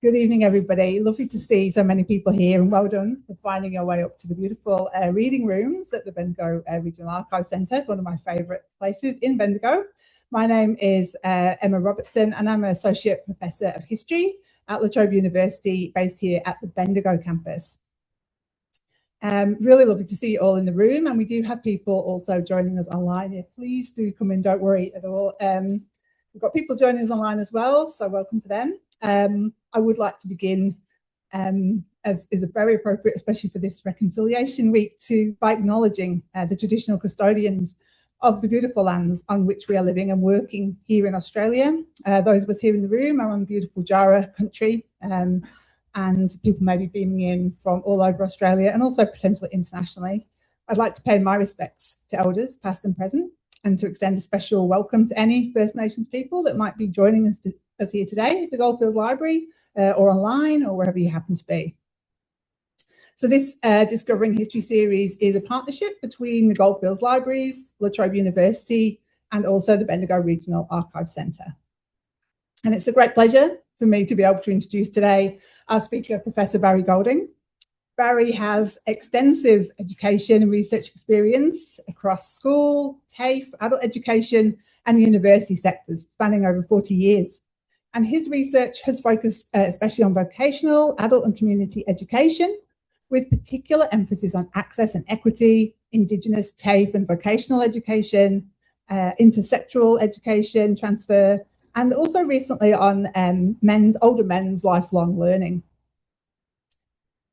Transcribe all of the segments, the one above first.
Good evening, everybody. Lovely to see so many people here, and well done for finding your way up to the beautiful reading rooms at the Bendigo Regional Archive Centre. It's one of my favourite places in Bendigo. My name is Emma Robertson, and I'm an Associate Professor of History at La Trobe University, based here at the Bendigo campus. Really lovely to see you all in the room, and we do have people also joining us online here. Please do come in, don't worry at all. We've got people joining us online as well, so welcome to them. I would like to begin, as is very appropriate, especially for this Reconciliation Week, by acknowledging the traditional custodians of the beautiful lands on which we are living and working here in Australia. Those of us here in the room are on the beautiful Jara country, and people may be beaming in from all over Australia and also potentially internationally. I'd like to pay my respects to elders, past and present, and to extend a special welcome to any First Nations people that might be joining us here today at the Goldfields Library or online or wherever you happen to be. So this Discovering History series is a partnership between the Goldfields Libraries, La Trobe University, and also the Bendigo Regional Archive Centre. And it's a great pleasure for me to be able to introduce today our speaker, Professor Barry Golding. Barry has extensive education and research experience across school, TAFE, adult education and university sectors, spanning over 40 years. And his research has focused especially on vocational, adult and community education, with particular emphasis on access and equity, Indigenous, TAFE and vocational education, intersectoral education transfer, and also recently on older men's lifelong learning.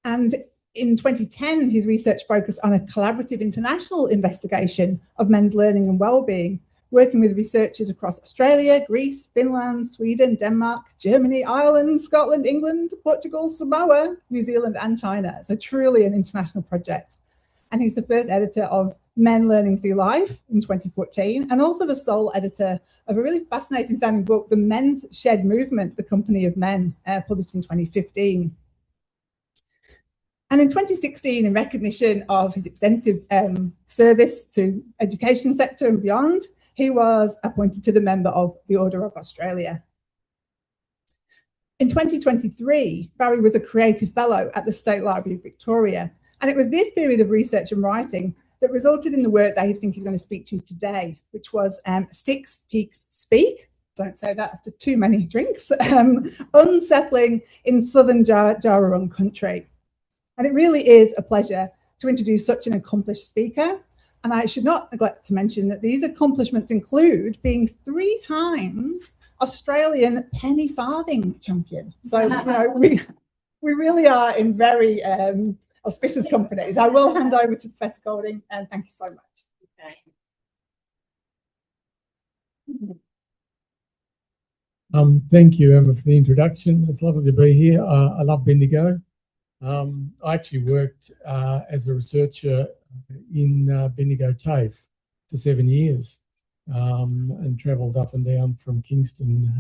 And in 2010, his research focused on a collaborative international investigation of men's learning and wellbeing, working with researchers across Australia, Greece, Finland, Sweden, Denmark, Germany, Ireland, Scotland, England, Portugal, Samoa, New Zealand and China. So truly an international project. And he's the first editor of Men Learning Through Life in 2014, and also the sole editor of a really fascinating sounding book, The Men's Shed Movement, The Company of Men, published in 2015. And in 2016, in recognition of his extensive service to education sector and beyond, he was appointed to the member of the Order of Australia. In 2023, Barry was a Creative Fellow at the State Library of Victoria, and it was this period of research and writing that resulted in the work that I think he's going to speak to today, which was Six Peaks Speak. Don't say that after too many drinks. Unsettling in Southern Djarawurrung country. And it really is a pleasure to introduce such an accomplished speaker. And I should not neglect to mention that these accomplishments include being 3 times Australian penny farthing champion. So, you know, we really are in very auspicious companies. I will hand over to Professor Golding, and thank you so much. Thank you, Emma, for the introduction. It's lovely to be here. I love Bendigo. I actually worked as a researcher in Bendigo TAFE for 7 years and travelled up and down from Kingston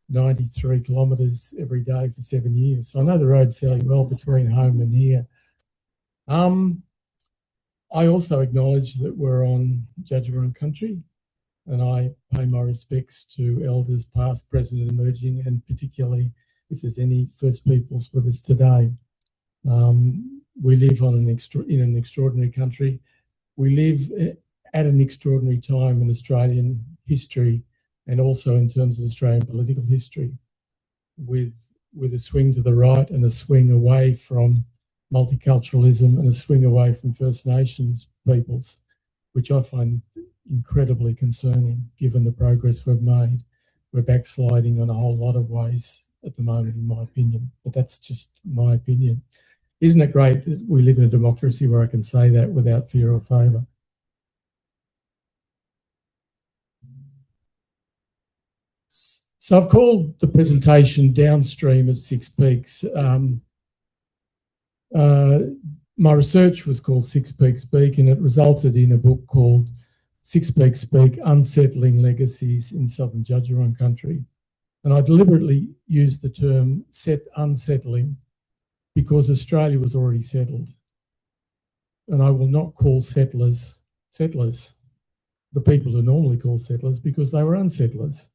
93 kilometres every day for 7 years. So I know the road fairly well between home and here. I also acknowledge that we're on Djarawurrung country, and I pay my respects to elders past, present and emerging, and particularly if there's any First Peoples with us today. We live in an extraordinary country. We live at an extraordinary time in Australian history and also in terms of Australian political history, with a swing to the right and a swing away from multiculturalism and a swing away from First Nations peoples, which I find incredibly concerning given the progress we've made. We're backsliding on a whole lot of ways at the moment, in my opinion, but that's just my opinion. Isn't it great that we live in a democracy where I can say that without fear or favour? So I've called the presentation Downstream of Six Peaks. My research was called Six Peaks Speak, and it resulted in a book called Six Peaks Speak, Unsettling Legacies in Southern Djarawurrung country. And I deliberately used the term unsettling because Australia was already settled. And I will not call settlers, the people who normally call settlers, because they were unsettlers.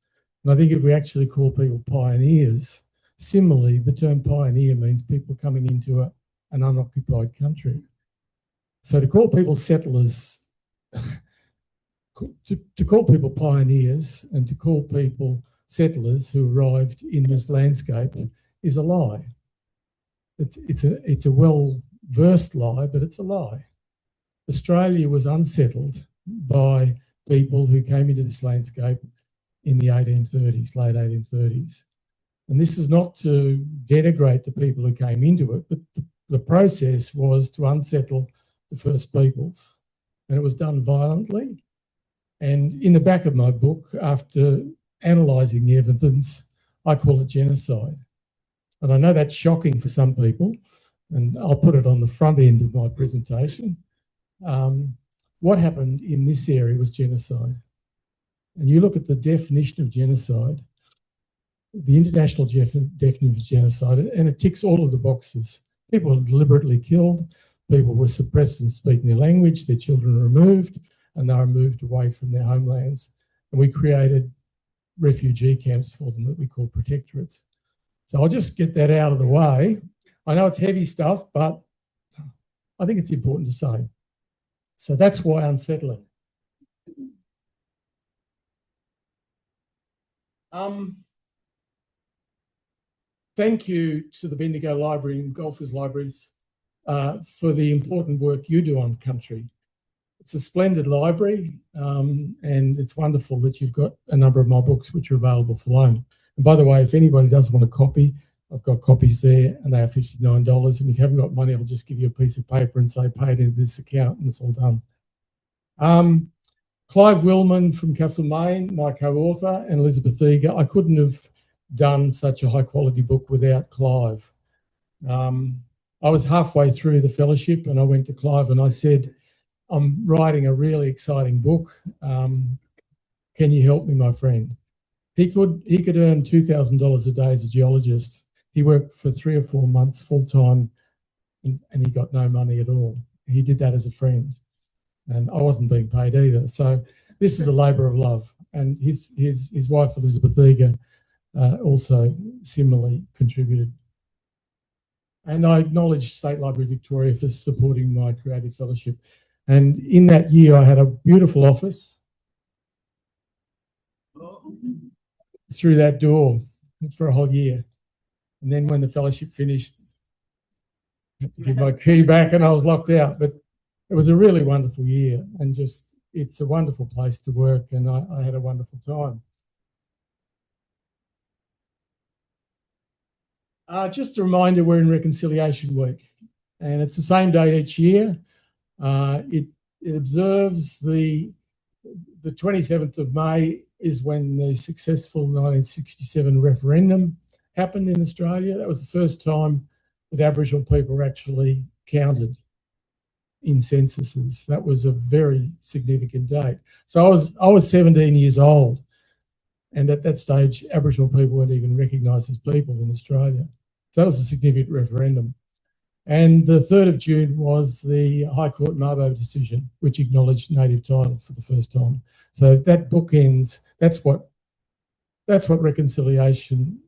And I think if we actually call people pioneers, Similarly, the term pioneer means people coming into an unoccupied country. So to call people settlers, to call people pioneers and to call people settlers who arrived in this landscape is a lie. It's a well-versed lie, but it's a lie. Australia was unsettled by people who came into this landscape in the 1830s, late 1830s. And this is not to denigrate the people who came into it, but the process was to unsettle the first peoples. And it was done violently. And in the back of my book, after analysing the evidence, I call it genocide. And I know that's shocking for some people, and I'll put it on the front end of my presentation. What happened in this area was genocide. And you look at the definition of genocide, the international definition of genocide, and it ticks all of the boxes. People were deliberately killed, people were suppressed in speaking their language, their children were removed, and they were moved away from their homelands. And we created refugee camps for them that we call protectorates. So I'll just get that out of the way. I know it's heavy stuff, but I think it's important to say. So that's why Unsettling. Thank you to the Bendigo Library and Golfers Libraries for the important work you do on country. It's a splendid library, and it's wonderful that you've got a number of my books which are available for loan. And by the way, if anybody does want a copy, I've got copies there and they are $59. And if you haven't got money, I'll just give you a piece of paper and say, pay it into this account, and it's all done. Clive Willman from Castlemaine, my co-author, and Elizabeth Eager. I couldn't have done such a high quality book without Clive. I was halfway through the fellowship and I went to Clive and I said, I'm writing a really exciting book. Can you help me, my friend? He could earn $2,000 a day as a geologist. He worked for 3 or 4 months full time and he got no money at all. He did that as a friend. And I wasn't being paid either. So this is a labour of love. And his wife, Elizabeth Eager, also similarly contributed. And I acknowledge State Library Victoria for supporting my creative fellowship. And in that year, I had a beautiful office through that door for a whole year. And then when the fellowship finished, I had to give my key back and I was locked out. But it was a really wonderful year, and just it's a wonderful place to work, and I had a wonderful time. Just a reminder, we're in Reconciliation Week, and it's the same day each year. It observes the 27th of May is when the successful 1967 referendum happened in Australia. That was the first time that Aboriginal people were actually counted in censuses. That was a very significant date. So I was 17 years old, and at that stage, Aboriginal people weren't even recognised as people in Australia. So that was a significant referendum. And the 3rd of June was the High Court Mabo decision, which acknowledged native title for the first time. So that bookends. That's what Reconciliation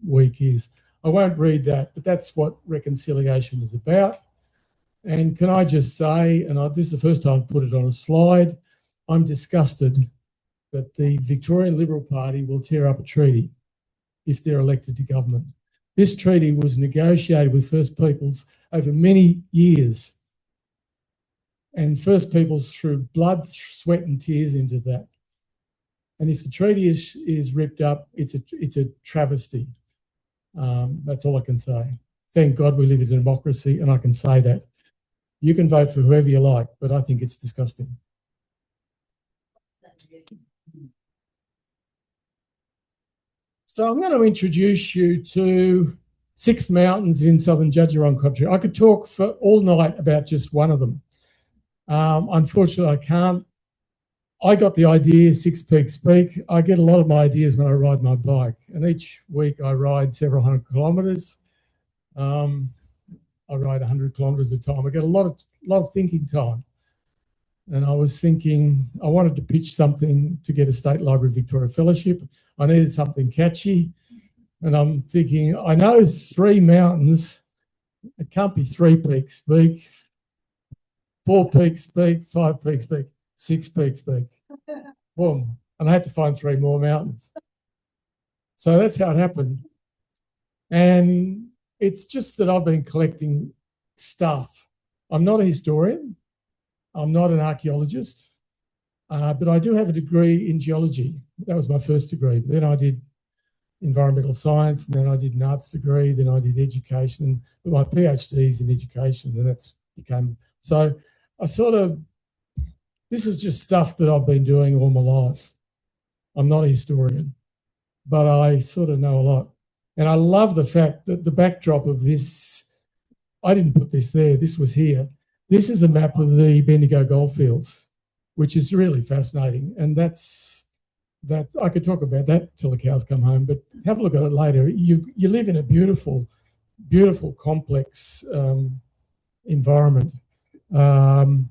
Week is. I won't read that, but that's what reconciliation is about. And can I just say, and this is the first time I've put it on a slide, I'm disgusted that the Victorian Liberal Party will tear up a treaty if they're elected to government. This treaty was negotiated with First Peoples over many years. And First Peoples threw blood, sweat and tears into that. And if the treaty is ripped up, it's a travesty. That's all I can say. Thank God we live in a democracy, and I can say that. You can vote for whoever you like, but I think it's disgusting. So I'm going to introduce you to 6 mountains in southern Judgerong country. I could talk for all night about just one of them. Unfortunately, I can't. I got the idea, 6 Peaks Peak. I get a lot of my ideas when I ride my bike, and each week I ride several hundred kilometres. I ride 100 kilometres a time. I get a lot of thinking time. And I was thinking, I wanted to pitch something to get a State Library Victoria Fellowship. I needed something catchy. And I'm thinking, I know 3 mountains. It can't be 3 peaks peak, 4 peaks peak, 5 peaks peak, 6 peaks peak. Boom. And I had to find 3 more mountains. So that's how it happened. And it's just that I've been collecting stuff. I'm not a historian. I'm not an archaeologist. But I do have a degree in geology. That was my first degree. But then I did environmental science, and then I did an arts degree, then I did education. But my PhD is in education, and that's became... So I sort of... This is just stuff that I've been doing all my life. I'm not a historian, but I sort of know a lot. And I love the fact that the backdrop of this... I didn't put this there. This was here. This is a map of the Bendigo goldfields, which is really fascinating. And that's that. I could talk about that till the cows come home, but have a look at it later. You live in a beautiful, beautiful, complex environment. I'm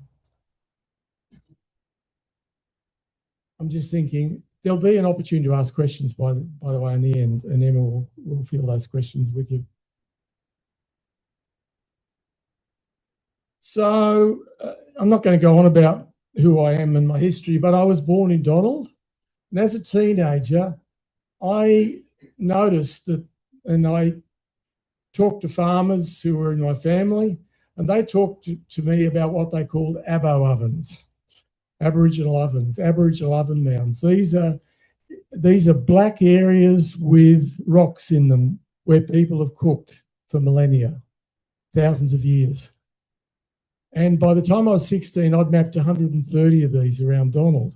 just thinking there'll be an opportunity to ask questions, by the way, in the end, and Emma will field those questions with you. So I'm not going to go on about who I am and my history, but I was born in Donald. And as a teenager, I noticed that, and I talked to farmers who were in my family, and they talked to me about what they called abo ovens, Aboriginal ovens, Aboriginal oven mounds. These are black areas with rocks in them where people have cooked for millennia, thousands of years. And by the time I was 16, I'd mapped 130 of these around Donald.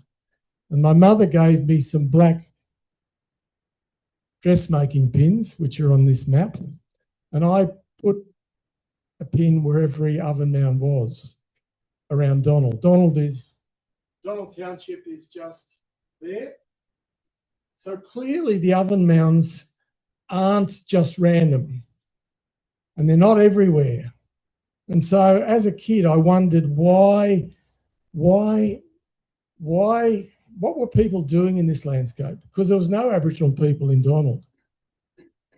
And my mother gave me some black dressmaking pins, which are on this map. And I put a pin where every oven mound was around Donald. Donald Township is just there. So clearly the oven mounds aren't just random, and they're not everywhere. And so as a kid, I wondered why, what were people doing in this landscape? Because there was no Aboriginal people in Donald.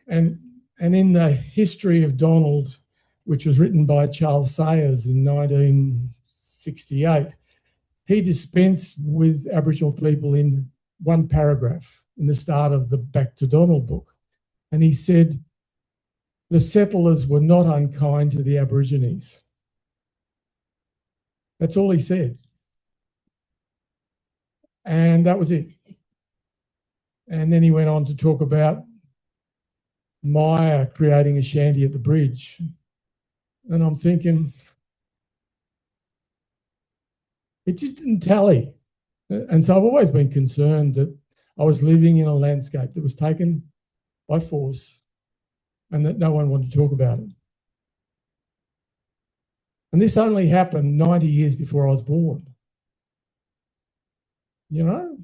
And in the history of Donald, which was written by Charles Sayers in 1968, he dispensed with Aboriginal people in one paragraph in the start of the Back to Donald book. And he said, the settlers were not unkind to the Aborigines. That's all he said. And that was it. And then he went on to talk about Maya creating a shanty at the bridge. And I'm thinking, it just didn't tally. And so I've always been concerned that I was living in a landscape that was taken by force and that no one wanted to talk about it. And this only happened 90 years before I was born. You know?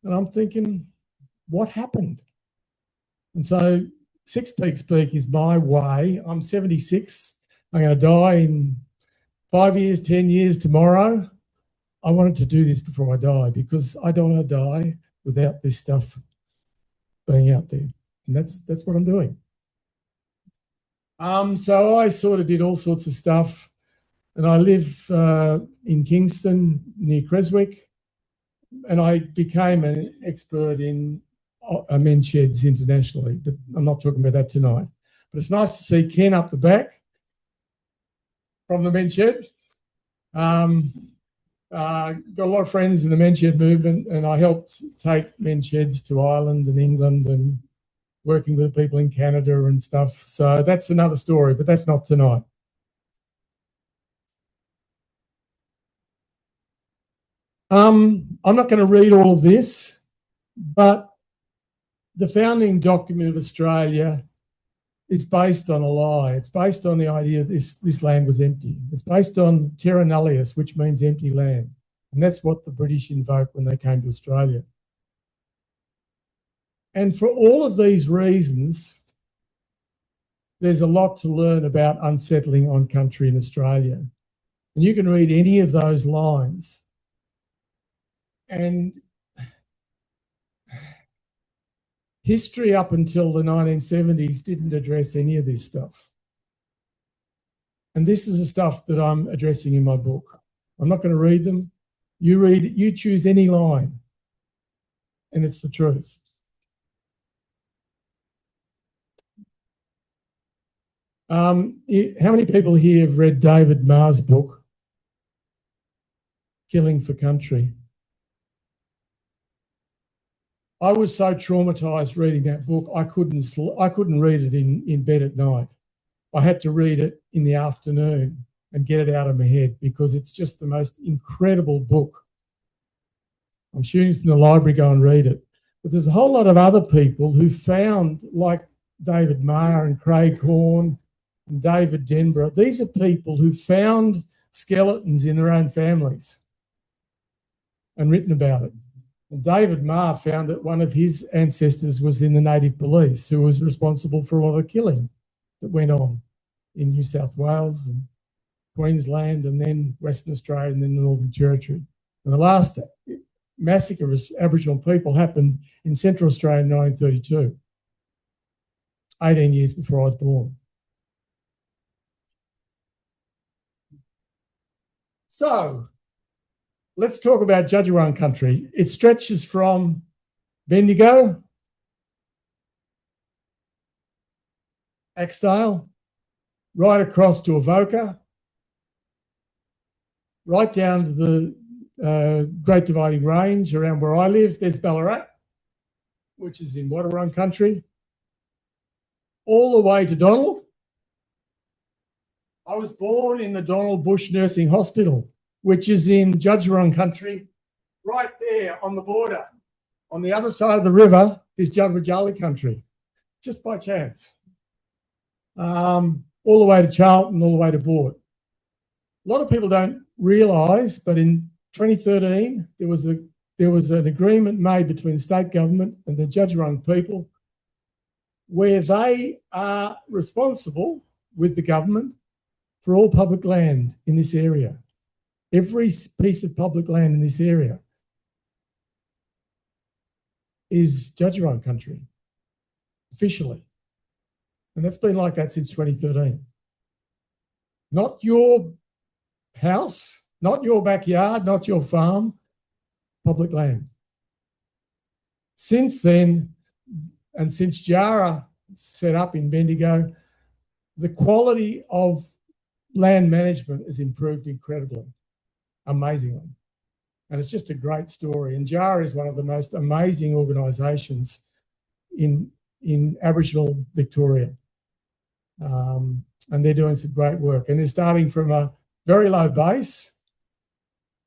And I'm thinking, what happened? And so 6 Peaks Peak is my way. I'm 76. I'm going to die in 5 years, 10 years, tomorrow. I wanted to do this before I die because I don't want to die without this stuff being out there. And that's what I'm doing. So I sort of did all sorts of stuff. And I live in Kingston near Creswick. And I became an expert in men's sheds internationally. But I'm not talking about that tonight. But it's nice to see Ken up the back from the men's shed. Got a lot of friends in the men's shed movement, and I helped take men's sheds to Ireland and England and working with people in Canada and stuff. So that's another story, but that's not tonight. I'm not going to read all of this, but the founding document of Australia is based on a lie. It's based on the idea that this land was empty. It's based on terra nullius, which means empty land. And that's what the British invoked when they came to Australia. And for all of these reasons, there's a lot to learn about unsettling on country in Australia. And you can read any of those lines. And history up until the 1970s didn't address any of this stuff. And this is the stuff that I'm addressing in my book. I'm not going to read them. You read it, you choose any line, and it's the truth. How many people here have read David Marr's book, Killing for Country? I was so traumatised reading that book, I couldn't read it in bed at night. I had to read it in the afternoon and get it out of my head because it's just the most incredible book. I'm shooting this in the library, go and read it. But there's a whole lot of other people who found, like David Marr and Craig Horn and David Denborough, these are people who found skeletons in their own families and written about it. And David Marr found that one of his ancestors was in the native police, who was responsible for a lot of killing that went on in New South Wales and Queensland and then Western Australia and then the Northern Territory. And the last massacre of Aboriginal people happened in Central Australia in 1932, 18 years before I was born. So let's talk about Djadjurrung country. It stretches from Bendigo, Axedale, right across to Avoca, right down to the Great Dividing Range around where I live. There's Ballarat, which is in Wadawurrung country, all the way to Donald. I was born in the Donald Bush Nursing Hospital, which is in Djadjurrung country, right there on the border. On the other side of the river is Jadwajali country, just by chance. All the way to Charlton, all the way to Boort. A lot of people don't realise, but in 2013, there was an agreement made between the state government and the Djadjurrung people where they are responsible with the government for all public land in this area. Every piece of public land in this area is Djadjurrung country, officially. And that's been like that since 2013. Not your house, not your backyard, not your farm, public land. Since then, and since Jara set up in Bendigo, the quality of land management has improved incredibly, amazingly. And it's just a great story. And Jara is one of the most amazing organisations in Aboriginal Victoria. And they're doing some great work. And they're starting from a very low base,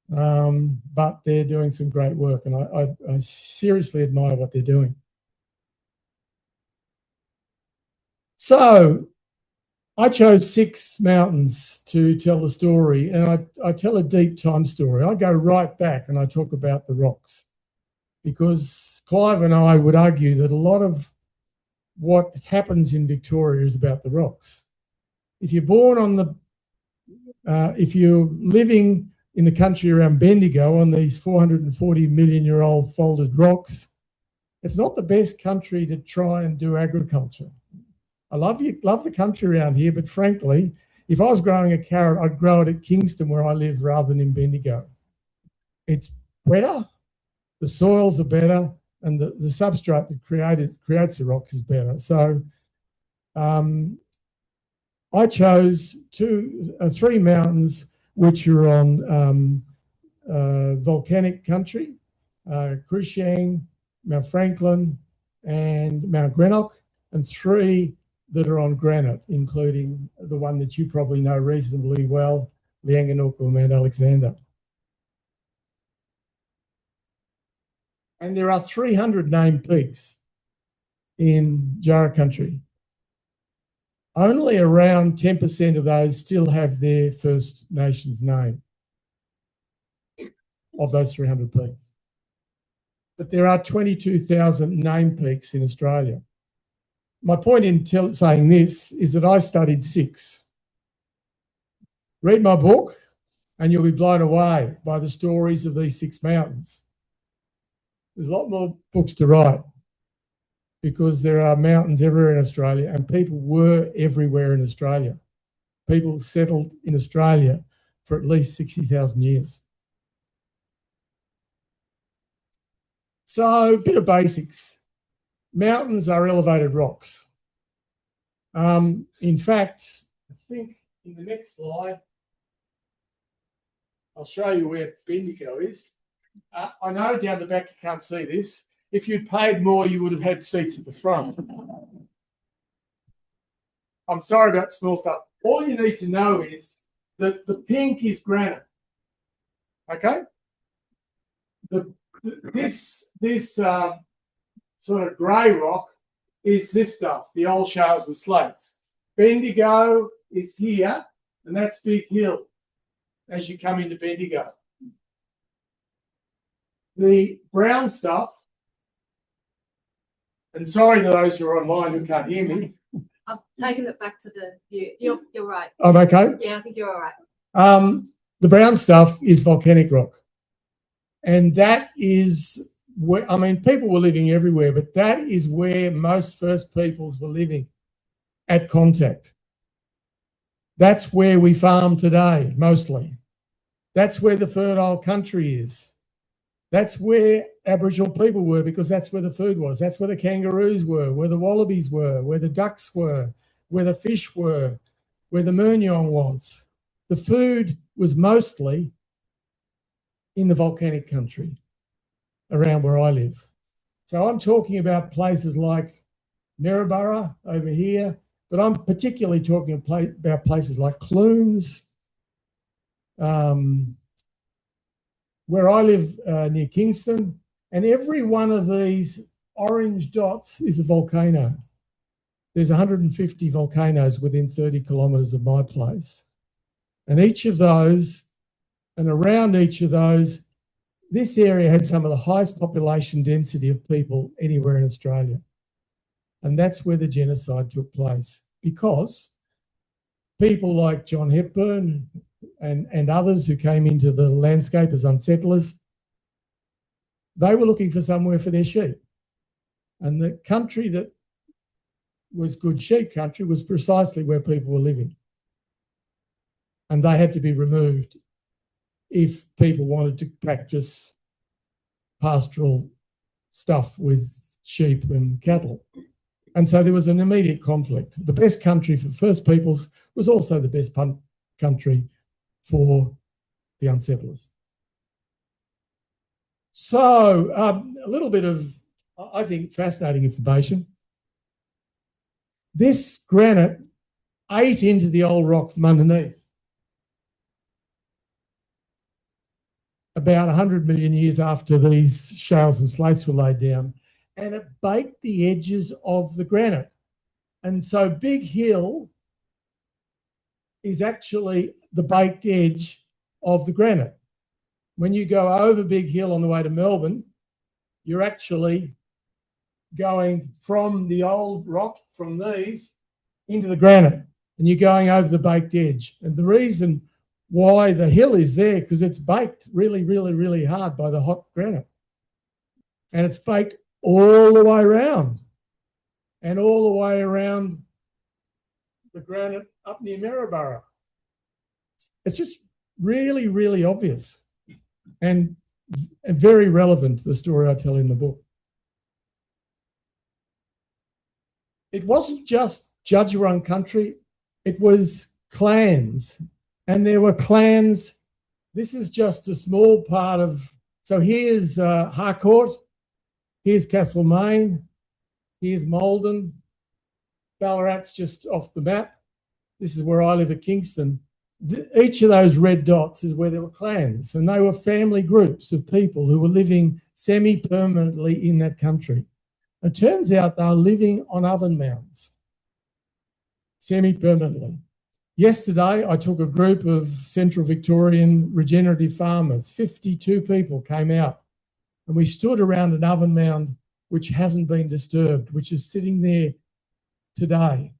but they're doing some great work. And I seriously admire what they're doing. So I chose 6 mountains to tell the story, and I tell a deep time story. I go right back and I talk about the rocks, because Clive and I would argue that a lot of what happens in Victoria is about the rocks. If you're born on the, if you're living in the country around Bendigo on these 440 million-year-old folded rocks, it's not the best country to try and do agriculture. I love the country around here, but frankly, if I was growing a carrot, I'd grow it at Kingston where I live rather than in Bendigo. It's wetter, the soils are better, and the substrate that creates the rocks is better. So I chose 3 mountains which are on volcanic country, Cruikshank, Mount Franklin and Mount Greenock, and 3 that are on granite, including the one that you probably know reasonably well, Leanganuk or Mount Alexander. And there are 300 named peaks in Jara country. Only around 10% of those still have their First Nations name of those 300 peaks. But there are 22,000 named peaks in Australia. My point in saying this is that I studied 6. Read my book and you'll be blown away by the stories of these 6 mountains. There's a lot more books to write. because there are mountains everywhere in Australia and people were everywhere in Australia. People settled in Australia for at least 60,000 years. So, a bit of basics. Mountains are elevated rocks. In fact, I think in the next slide, I'll show you where Bendigo is. I know down the back you can't see this. If you'd paid more, you would have had seats at the front. I'm sorry about small stuff. All you need to know is that the pink is granite. Okay? This sort of grey rock is this stuff, the old shales and slates. Bendigo is here, and that's Big Hill as you come into Bendigo. The brown stuff, and sorry to those who are online who can't hear me. I've taken it back to the view. You're right. I'm okay? Yeah, I think you're all right. The brown stuff is volcanic rock. And that is where, I mean, people were living everywhere, but that is where most first peoples were living at contact. That's where we farm today, mostly. That's where the fertile country is. That's where Aboriginal people were, because that's where the food was. That's where the kangaroos were, where the wallabies were, where the ducks were, where the fish were, where the murnion was. The food was mostly in the volcanic country around where I live. So I'm talking about places like Maryborough over here, but I'm particularly talking about places like Clunes, where I live near Kingston, and every one of these orange dots is a volcano. There's 150 volcanoes within 30 kilometres of my place. And each of those, and around each of those, this area had some of the highest population density of people anywhere in Australia. And that's where the genocide took place, because people like John Hepburn and others who came into the landscape as unsettlers, they were looking for somewhere for their sheep. And the country that was good sheep country was precisely where people were living. And they had to be removed if people wanted to practice pastoral stuff with sheep and cattle. And so there was an immediate conflict. The best country for First Peoples was also the best country for the unsettlers. So a little bit of, I think, fascinating information. This granite ate into the old rock from underneath about 100 million years after these shales and slates were laid down, and it baked the edges of the granite. And so Big Hill is actually the baked edge of the granite. When you go over Big Hill on the way to Melbourne, you're actually going from the old rock, from these, into the granite, and you're going over the baked edge. And the reason why the hill is there, because it's baked really, really, really hard by the hot granite. And it's baked all the way around, and all the way around the granite up near Maryborough. It's just really, really obvious and very relevant to the story I tell in the book. It wasn't just Djadji Wurrung country, it was clans. And there were clans. This is just a small part of, so here's Harcourt, here's Castlemaine, here's Malden, Ballarat's just off the map. This is where I live at Kingston. Each of those red dots is where there were clans, and they were family groups of people who were living semi-permanently in that country. It turns out they were living on oven mounds, semi-permanently. Yesterday, I took a group of Central Victorian regenerative farmers. 52 people came out, and we stood around an oven mound which hasn't been disturbed, which is sitting there today.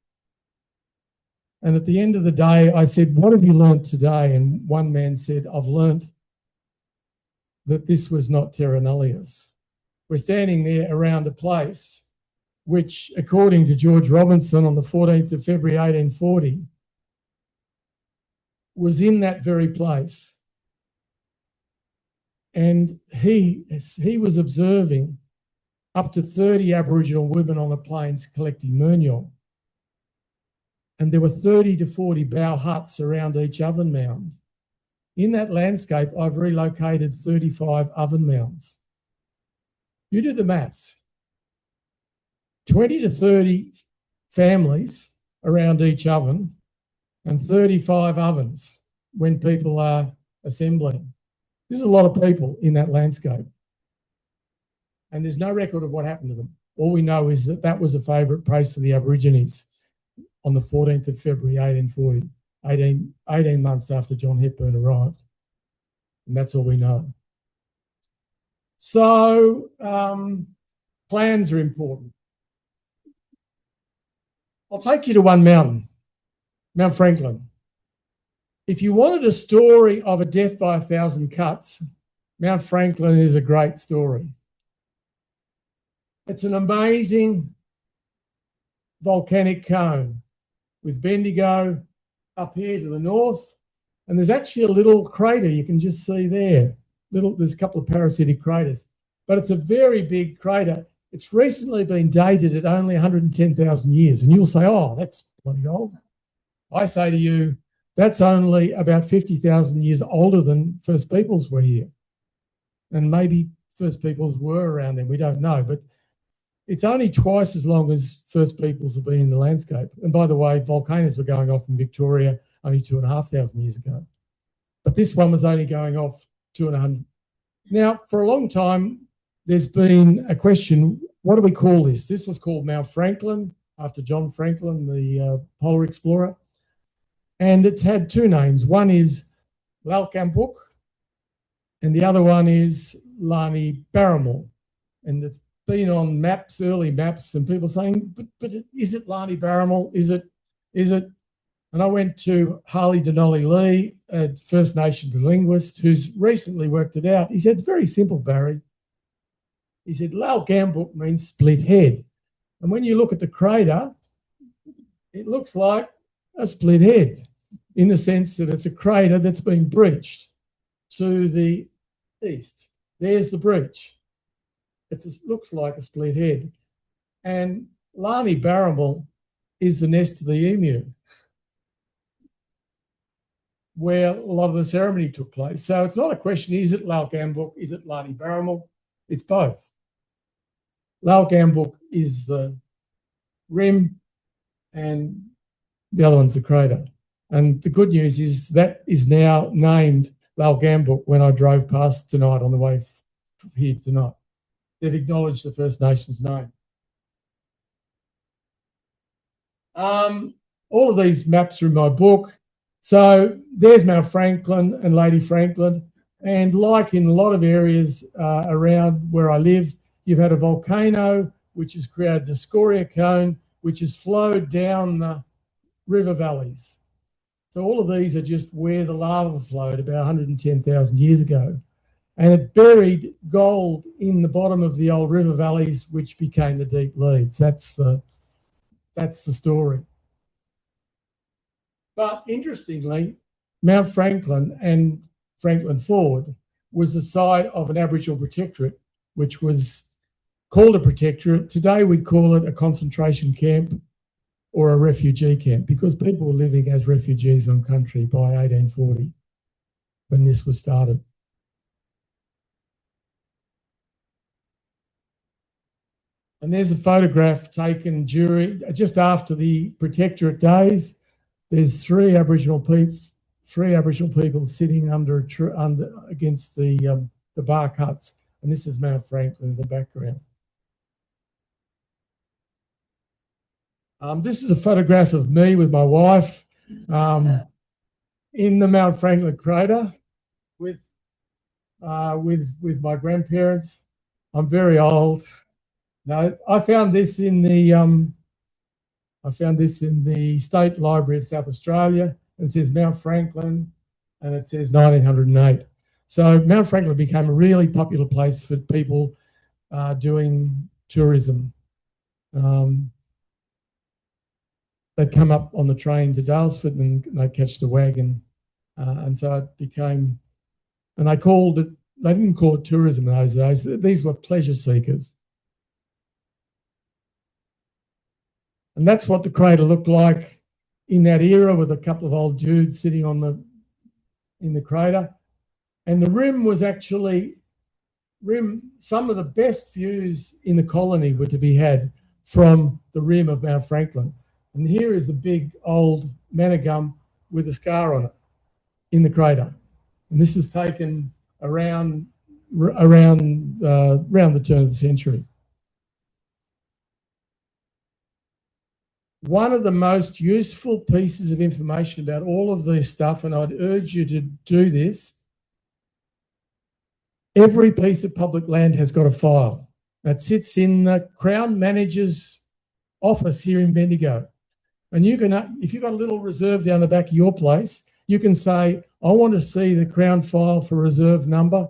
And at the end of the day, I said, what have you learnt today? And one man said, I've learnt that this was not terra nullius. We're standing there around a place which, according to George Robinson, on the 14th of February 1840, was in that very place. And he was observing up to 30 Aboriginal women on the plains collecting murnyoll. And there were 30 to 40 bough huts around each oven mound. In that landscape, I've relocated 35 oven mounds. You do the maths. 20 to 30 families around each oven and 35 ovens when people are assembling. There's a lot of people in that landscape. And there's no record of what happened to them. All we know is that that was a favourite place of the Aborigines on the 14th of February 1840, 18 months after John Hepburn arrived. And that's all we know. So plans are important. I'll take you to one mountain, Mount Franklin. If you wanted a story of a death by 1,000 cuts, Mount Franklin is a great story. It's an amazing volcanic cone with Bendigo up here to the north. And there's actually a little crater you can just see there. There's a couple of parasitic craters, but it's a very big crater. It's recently been dated at only 110,000 years. And you'll say, oh, that's bloody old. I say to you, that's only about 50,000 years older than First Peoples were here. And maybe First Peoples were around then, we don't know. But it's only twice as long as First Peoples have been in the landscape. And by the way, volcanoes were going off in Victoria only 2,500 years ago. But this one was only going off 200. Now, for a long time, there's been a question, what do we call this? This was called Mount Franklin, after John Franklin, the polar explorer. And it's had two names. One is Lalkambuk, and the other one is Lani Barramore. And it's been on maps, early maps, and people saying, but is it Lani Barramore? Is it? And I went to Harley Denolly Lee, a First Nations linguist who's recently worked it out. He said, it's very simple, Barry. He said, Lalkambuk means split head. And when you look at the crater, it looks like a split head in the sense that it's a crater that's been breached to the east. There's the breach. It looks like a split head. And Lani Barramore is the nest of the emu, where a lot of the ceremony took place. So it's not a question, is it Lalkambuk, is it Lani Barramore? It's both. Lalkambuk is the rim and the other one's the crater. And the good news is that is now named Lalkambuk when I drove past tonight on the way here tonight. They've acknowledged the First Nations name. All of these maps are in my book. So there's Mount Franklin and Lady Franklin. And like in a lot of areas around where I live, you've had a volcano, which has created the scoria cone, which has flowed down the river valleys. So all of these are just where the lava flowed about 110,000 years ago. And it buried gold in the bottom of the old river valleys, which became the deep leads. That's the story. But interestingly, Mount Franklin and Franklin Ford was the site of an Aboriginal protectorate, which was called a protectorate. Today we'd call it a concentration camp or a refugee camp, because people were living as refugees on country by 1840 when this was started. And there's a photograph taken just after the protectorate days. There's three Aboriginal people sitting under against the bark huts, and this is Mount Franklin in the background. This is a photograph of me with my wife in the Mount Franklin crater with my grandparents. I'm very old. No, I found this in the State Library of South Australia. It says Mount Franklin, and it says 1908. So Mount Franklin became a really popular place for people doing tourism. they'd come up on the train to Dalesford and they'd catch the wagon. And so it became, and they called it, they didn't call it tourism in those days. These were pleasure seekers. And that's what the crater looked like in that era, with a couple of old dudes sitting in the crater. And the rim was actually, some of the best views in the colony were to be had from the rim of Mount Franklin. And here is a big old manor gum with a scar on it in the crater. And this is taken around the turn of the century. One of the most useful pieces of information about all of this stuff, and I'd urge you to do this, every piece of public land has got a file that sits in the Crown Manager's office here in Bendigo. And you can, if you've got a little reserve down the back of your place, you can say, I want to see the Crown file for reserve number.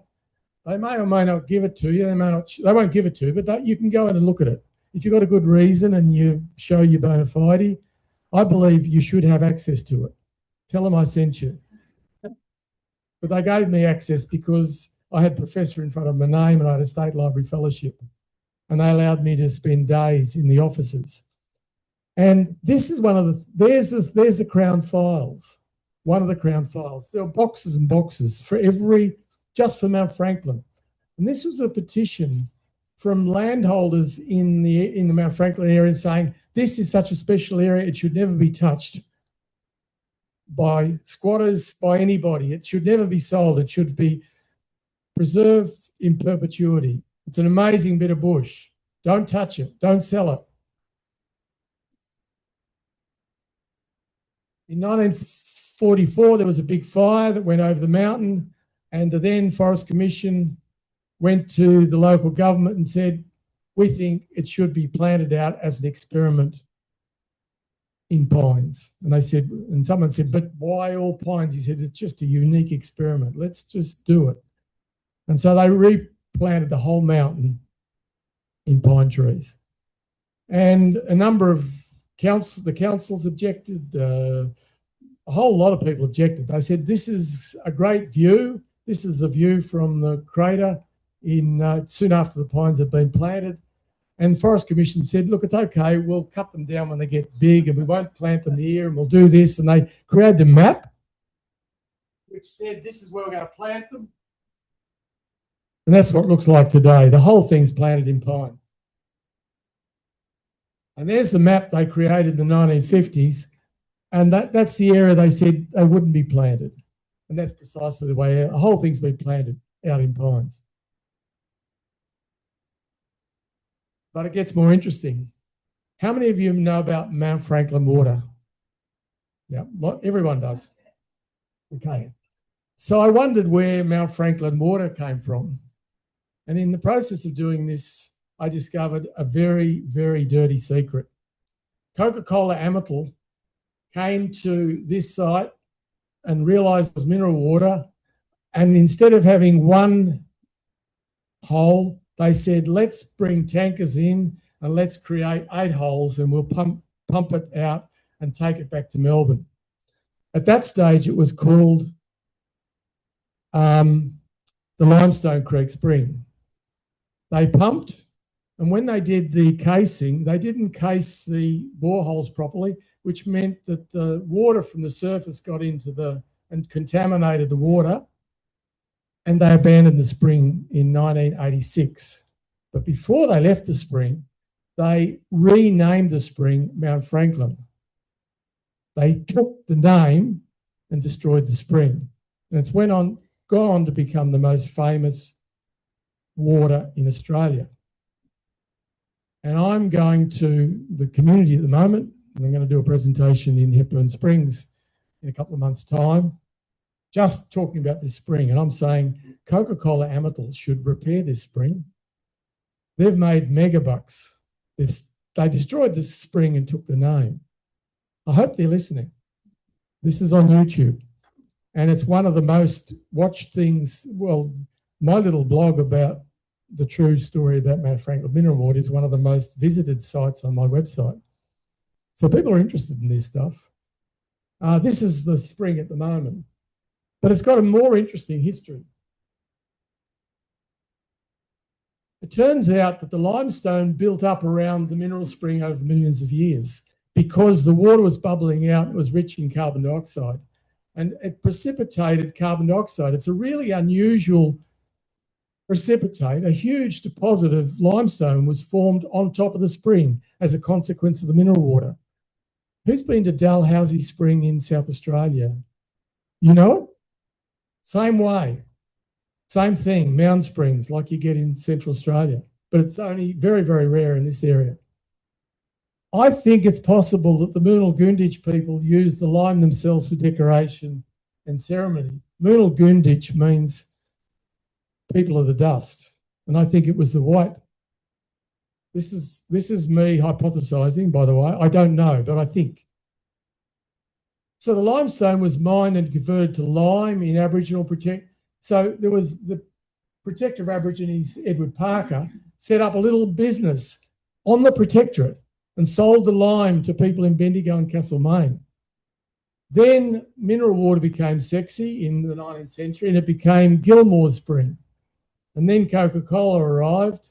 They may or may not give it to you. They won't give it to you, but you can go in and look at it. If you've got a good reason and you show your bona fide, I believe you should have access to it. Tell them I sent you. But they gave me access because I had professor in front of my name and I had a state library fellowship. And they allowed me to spend days in the offices. And this is one of the, there's the Crown files, one of the Crown files. There are boxes and boxes for just for Mount Franklin. And this was a petition from landholders in the Mount Franklin area saying, this is such a special area, it should never be touched by squatters, by anybody. It should never be sold. It should be preserved in perpetuity. It's an amazing bit of bush. Don't touch it. Don't sell it. In 1944, there was a big fire that went over the mountain, and the then Forest Commission went to the local government and said, we think it should be planted out as an experiment in pines. And they said, and someone said, but why all pines? He said, it's just a unique experiment. Let's just do it. And so they replanted the whole mountain in pine trees. And a number of the councils objected, a whole lot of people objected. They said, this is a great view. This is the view from the crater soon after the pines had been planted. And the Forest Commission said, look, it's okay, we'll cut them down when they get big and we won't plant them here and we'll do this. And they created a map which said this is where we're going to plant them. And that's what it looks like today. The whole thing's planted in pine. And there's the map they created in the 1950s. And that's the area they said they wouldn't be planted. And that's precisely the way the whole thing's been planted out in pines. But it gets more interesting. How many of you know about Mount Franklin water? Yeah, everyone does. Okay. So I wondered where Mount Franklin water came from. And in the process of doing this, I discovered a very, very dirty secret. Coca-Cola Amatil came to this site and realised it was mineral water. And instead of having one hole, they said, let's bring tankers in and let's create 8 holes and we'll pump it out and take it back to Melbourne. At that stage, it was called the Limestone Creek Spring. They pumped, and when they did the casing, they didn't case the boreholes properly, which meant that the water from the surface got into and contaminated the water, and they abandoned the spring in 1986. But before they left the spring, they renamed the spring Mount Franklin. They took the name and destroyed the spring. And it's gone on to become the most famous water in Australia. And I'm going to the community at the moment, and I'm going to do a presentation in Hepburn Springs in a couple of months' time, just talking about this spring. And I'm saying Coca-Cola Amatil should repair this spring. They've made mega bucks. They destroyed this spring and took the name. I hope they're listening. This is on YouTube. And it's one of the most watched things. Well, my little blog about the true story about Mount Franklin mineral water is one of the most visited sites on my website. So people are interested in this stuff. This is the spring at the moment, but it's got a more interesting history. It turns out that the limestone built up around the mineral spring over millions of years because the water was bubbling out. It was rich in carbon dioxide, and it precipitated carbon dioxide. It's a really unusual precipitate. A huge deposit of limestone was formed on top of the spring as a consequence of the mineral water. Who's been to Dalhousie Spring in South Australia? You know it? Same way. Same thing, mound springs like you get in Central Australia, but it's only very, very rare in this area. I think it's possible that the Moonal Goonditch people used the lime themselves for decoration and ceremony. Moonal Goonditch means people of the dust, and I think it was the white. This is me hypothesising, by the way. I don't know, but I think. So the limestone was mined and converted to lime in Aboriginal So there was the Protector of Aborigines, Edward Parker, set up a little business on the Protectorate and sold the lime to people in Bendigo and Castlemaine. Then mineral water became sexy in the 19th century and it became Gilmore Spring. And then Coca-Cola arrived,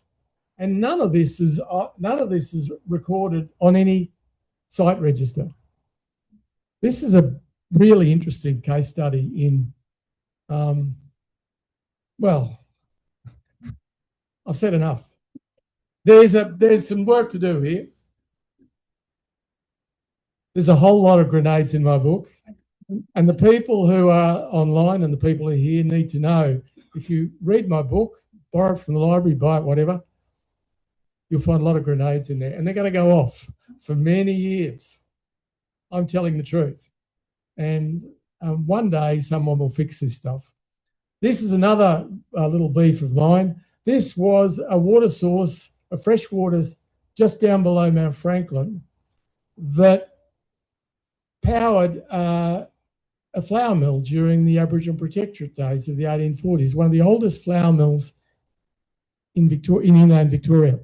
and none of this is recorded on any site register. This is a really interesting case study in well, I've said enough. There's some work to do here. There's a whole lot of grenades in my book, and the people who are online and the people who are here need to know, if you read my book, borrow it from the library, buy it, whatever, you'll find a lot of grenades in there, and they're going to go off for many years. I'm telling the truth. And one day someone will fix this stuff. This is another little beef of mine. This was a water source, a fresh water just down below Mount Franklin that powered a flour mill during the Aboriginal Protectorate days of the 1840s, one of the oldest flour mills in inland Victoria.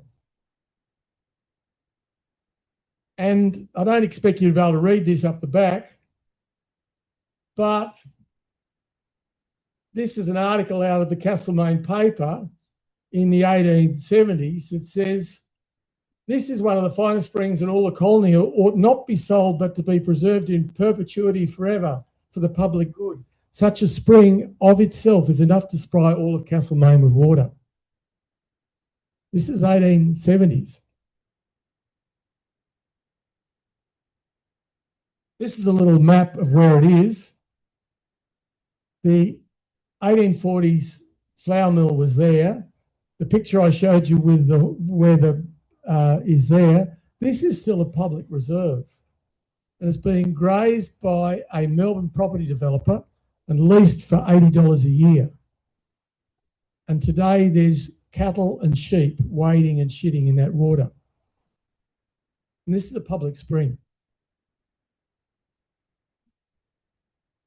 And I don't expect you to be able to read this up the back, but this is an article out of the Castlemaine paper in the 1870s that says, this is one of the finest springs in all the colony, ought not be sold, but to be preserved in perpetuity forever for the public good. Such a spring of itself is enough to supply all of Castlemaine with water. This is 1870s. This is a little map of where it is. The 1840s flour mill was there. The picture I showed you with where the is there. This is still a public reserve, and it's being grazed by a Melbourne property developer and leased for $80 a year. And today there's cattle and sheep wading and shitting in that water. And this is a public spring.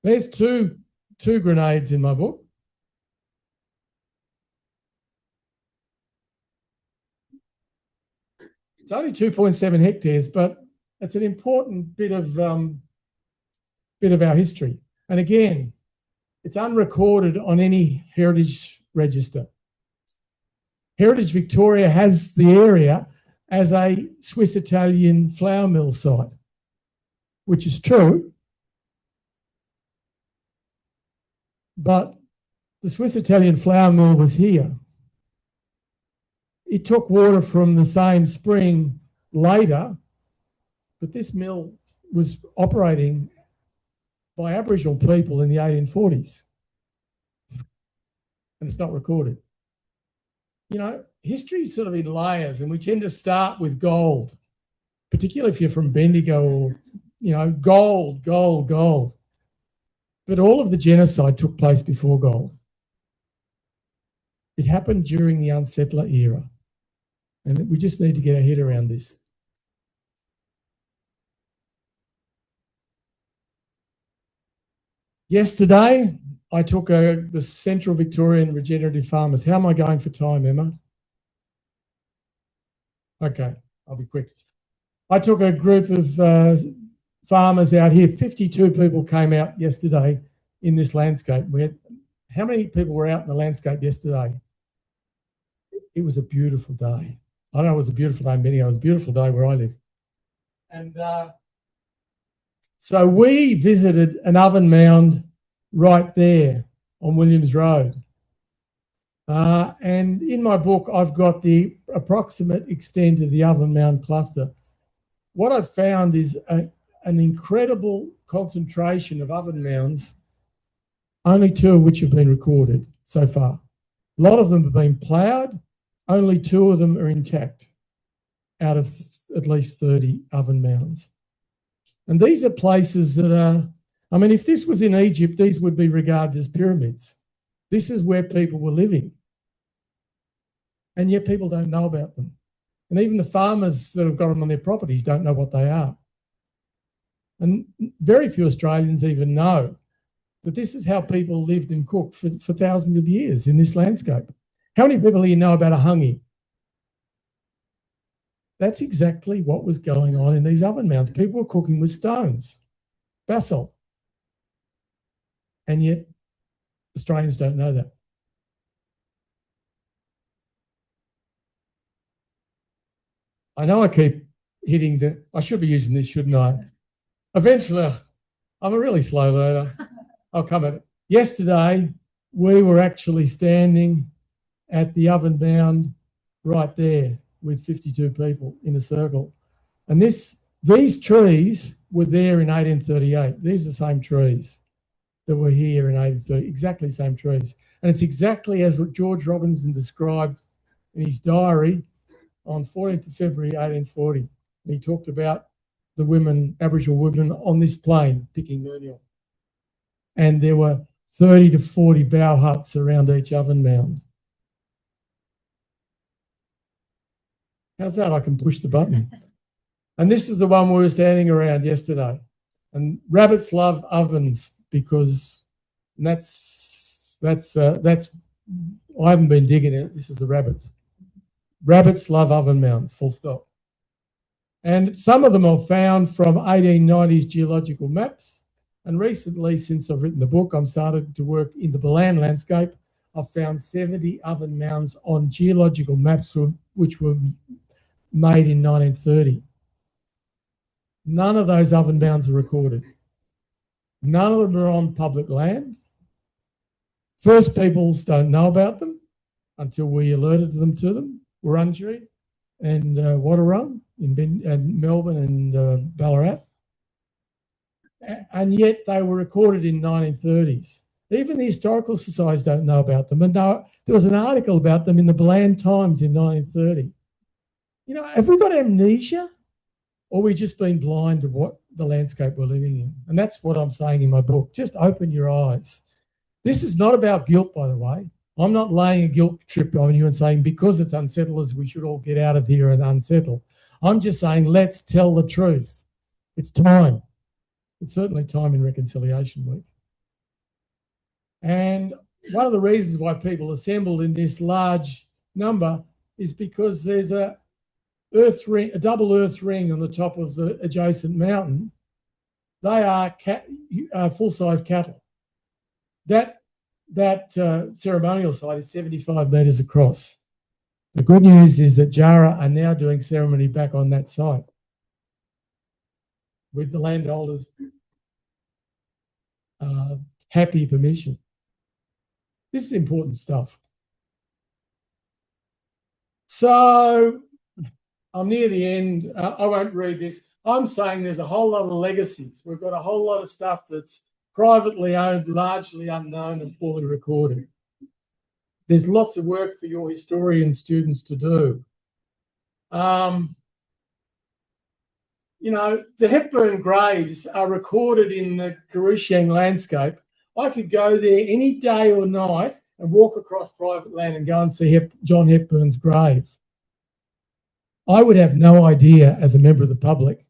There's two grenades in my book. It's only 2.7 hectares, but it's an important bit of our history. And again, it's unrecorded on any heritage register. Heritage Victoria has the area as a Swiss-Italian flour mill site, which is true. But the Swiss-Italian flour mill was here. It took water from the same spring later, but this mill was operating by Aboriginal people in the 1840s. And it's not recorded. You know, history's sort of in layers, and we tend to start with gold, particularly if you're from Bendigo or, you know, gold. But all of the genocide took place before gold. It happened during the Unsettler era. And we just need to get our head around this. Yesterday, I took the Central Victorian Regenerative Farmers. How am I going for time, Emma? Okay, I'll be quick. I took a group of farmers out here. 52 people came out yesterday in this landscape. How many people were out in the landscape yesterday? It was a beautiful day. I don't know it was a beautiful day in Bendigo. It was a beautiful day where I live. And so we visited an oven mound right there on Williams Road. And in my book, I've got the approximate extent of the oven mound cluster. What I've found is an incredible concentration of oven mounds, only 2 of which have been recorded so far. A lot of them have been ploughed, only 2 of them are intact out of at least 30 oven mounds. And these are places that are, I mean, if this was in Egypt, these would be regarded as pyramids. This is where people were living. And yet people don't know about them. And even the farmers that have got them on their properties don't know what they are. And very few Australians even know that this is how people lived and cooked for thousands of years in this landscape. How many people here know about a hangi? That's exactly what was going on in these oven mounds. People were cooking with stones, basalt. And yet Australians don't know that. I know I keep hitting I should be using this, shouldn't I? Eventually, I'm a really slow learner. I'll come at it. Yesterday, we were actually standing at the oven mound right there with 52 people in a circle. And these trees were there in 1838. These are the same trees that were here in 1830, exactly the same trees. And it's exactly as George Robinson described in his diary on 14th of February 1840. And he talked about the women, Aboriginal women on this plain picking menial. And there were 30 to 40 bough huts around each oven mound. How's that? I can push the button. And this is the one we were standing around yesterday. And rabbits love ovens because that's I haven't been digging it. This is the rabbits. Rabbits love oven mounds, full stop. And some of them are found from 1890s geological maps. And recently, since I've written the book, I'm started to work in the Balan landscape. I've found 70 oven mounds on geological maps which were made in 1930. None of those oven mounds are recorded. None of them are on public land. First Peoples don't know about them until we alerted them to them. Wurundjeri and Wadawurrung in Melbourne and Ballarat. And yet they were recorded in 1930s. Even the historical societies don't know about them. And there was an article about them in the Balan Times in 1930. You know, have we got amnesia? Or we just been blind to what the landscape we're living in? And that's what I'm saying in my book. Just open your eyes. This is not about guilt, by the way. I'm not laying a guilt trip on you and saying because it's unsettlers, we should all get out of here and unsettle. I'm just saying let's tell the truth. It's time. It's certainly time in Reconciliation Week. And one of the reasons why people assembled in this large number is because there's a double earth ring on the top of the adjacent mountain. They are full-size cattle. That ceremonial site is 75 metres across. The good news is that Jara are now doing ceremony back on that site with the landholders' happy permission. This is important stuff. So I'm near the end. I won't read this. I'm saying there's a whole lot of legacies. We've got a whole lot of stuff that's privately owned, largely unknown and poorly recorded. There's lots of work for your historian students to do. You know, the Hepburn graves are recorded in the Kourouchiang landscape. I could go there any day or night and walk across private land and go and see John Hepburn's grave. I would have no idea as a member of the public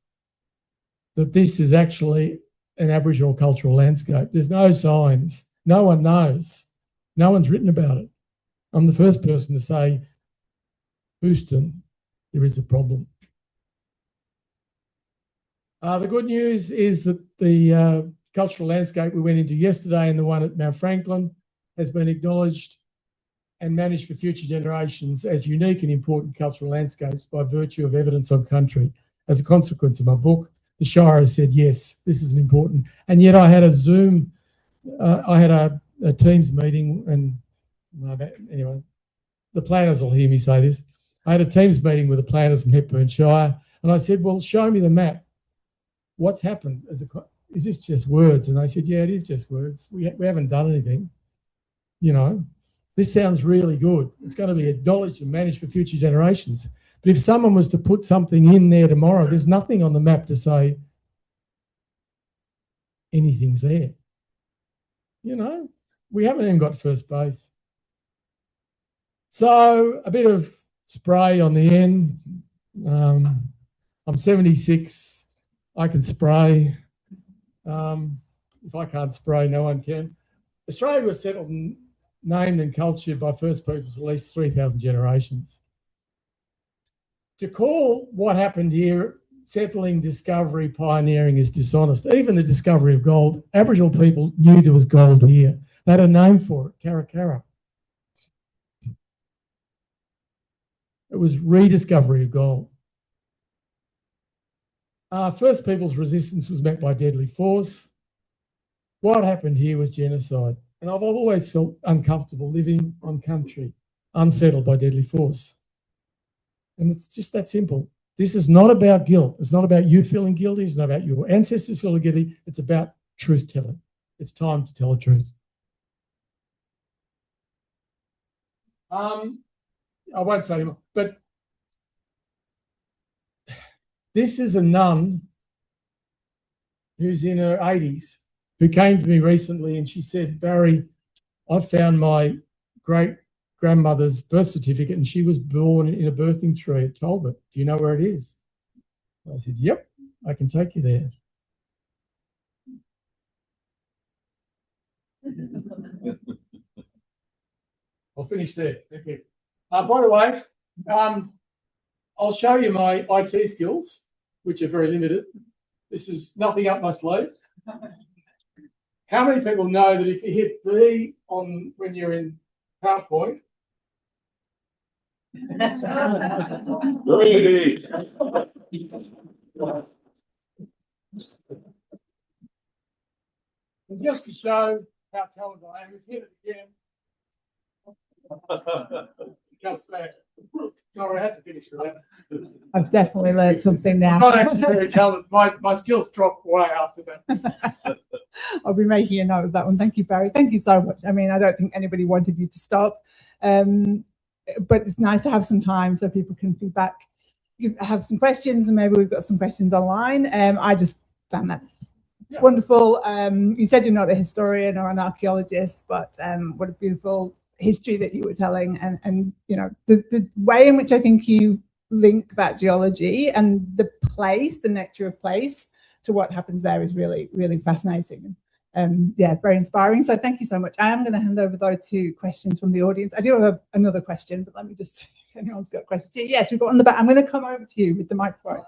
that this is actually an Aboriginal cultural landscape. There's no signs. No one knows. No one's written about it. I'm the first person to say Houston there is a problem. The good news is that the cultural landscape we went into yesterday and the one at Mount Franklin has been acknowledged and managed for future generations as unique and important cultural landscapes by virtue of evidence on country. As a consequence of my book, the Shire has said, yes, this is important. And yet I had a Zoom, I had a Teams meeting, and anyway, the planners will hear me say this. I had a Teams meeting with the planners from Hepburn Shire, and I said, well, show me the map. What's happened? Is this just words? And they said, yeah, it is just words. We haven't done anything. You know, this sounds really good. It's going to be acknowledged and managed for future generations. But if someone was to put something in there tomorrow, there's nothing on the map to say anything's there. You know, we haven't even got first base. So a bit of spray on the end. I'm 76. I can spray. If I can't spray, no one can. Australia was settled, named and cultured by first peoples for at least 3,000 generations. To call what happened here settling, discovery, pioneering is dishonest. Even the discovery of gold, Aboriginal people knew there was gold here. They had a name for it, Karakara. It was rediscovery of gold. First people's resistance was met by deadly force. What happened here was genocide. And I've always felt uncomfortable living on country, unsettled by deadly force. And it's just that simple. This is not about guilt. It's not about you feeling guilty. It's not about your ancestors feeling guilty. It's about truth telling. It's time to tell the truth. I won't say anymore, but this is a nun who's in her 80s who came to me recently, and she said, Barry, I found my great-grandmother's birth certificate and she was born in a birthing tree at Talbot. Do you know where it is? I said, yep, I can take you there. I'll finish there. Thank you. By the way, I'll show you my IT skills, which are very limited. This is nothing up my sleeve. How many people know that if you hit B when you're in PowerPoint, and just to show how talented I am, if you hit it again, it comes back. Sorry, I had to finish with that. I've definitely learned something now. I'm not actually very talented. My skills drop way after that. I'll be making a note of that one. Thank you, Barry. Thank you so much. I mean, I don't think anybody wanted you to stop, but it's nice to have some time so people can be back, have some questions, and maybe we've got some questions online. I just found that wonderful. You said you're not a historian or an archaeologist, but what a beautiful history that you were telling, and you know, the way in which I think you link that geology and the place, the nature of place, to what happens there is really, really fascinating. Yeah, very inspiring. So thank you so much. I am going to hand over though to questions from the audience. I do have another question, but let me just see if anyone's got questions. Yes, we've got on the back. I'm going to come over to you with the microphone.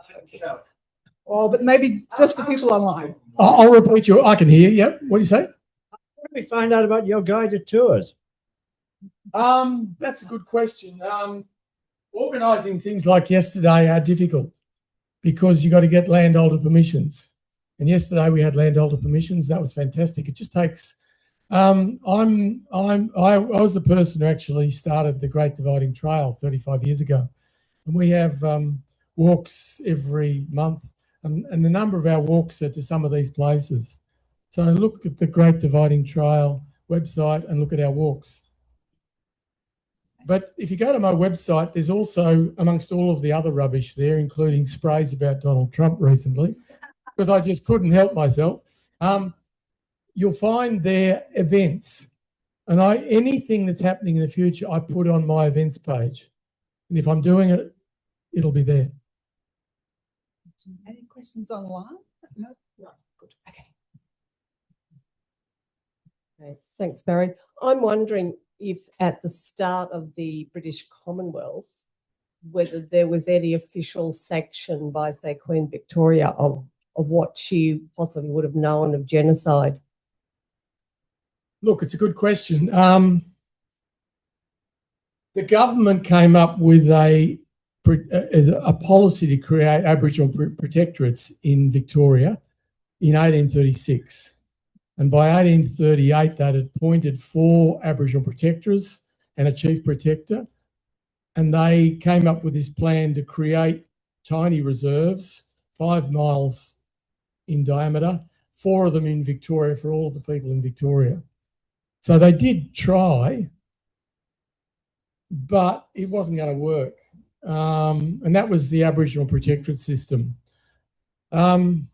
But maybe just for people online. I'll repeat you. I can hear. Yep. What do you say? How do we find out about your guided tours? That's a good question. Organising things like yesterday are difficult because you got to get landholder permissions. And yesterday we had landholder permissions. That was fantastic. It just takes. I was the person who actually started the Great Dividing Trail 35 years ago, and we have walks every month, and the number of our walks are to some of these places. So look at the Great Dividing Trail website and look at our walks. But if you go to my website, there's also, amongst all of the other rubbish there, including sprays about Donald Trump recently, because I just couldn't help myself, you'll find there events. And anything that's happening in the future, I put on my events page. And if I'm doing it, it'll be there. Any questions online? No? No. Good. Okay. Okay. Thanks, Barry. I'm wondering if at the start of the British Commonwealth, whether there was any official sanction by, say, Queen Victoria of what she possibly would have known of genocide? Look, it's a good question. The government came up with a policy to create Aboriginal protectorates in Victoria in 1836. And by 1838, that had appointed 4 Aboriginal protectors and a chief protector. And they came up with this plan to create tiny reserves, 5 miles in diameter, 4 of them in Victoria for all of the people in Victoria. So they did try, but it wasn't going to work. And that was the Aboriginal protectorate system. And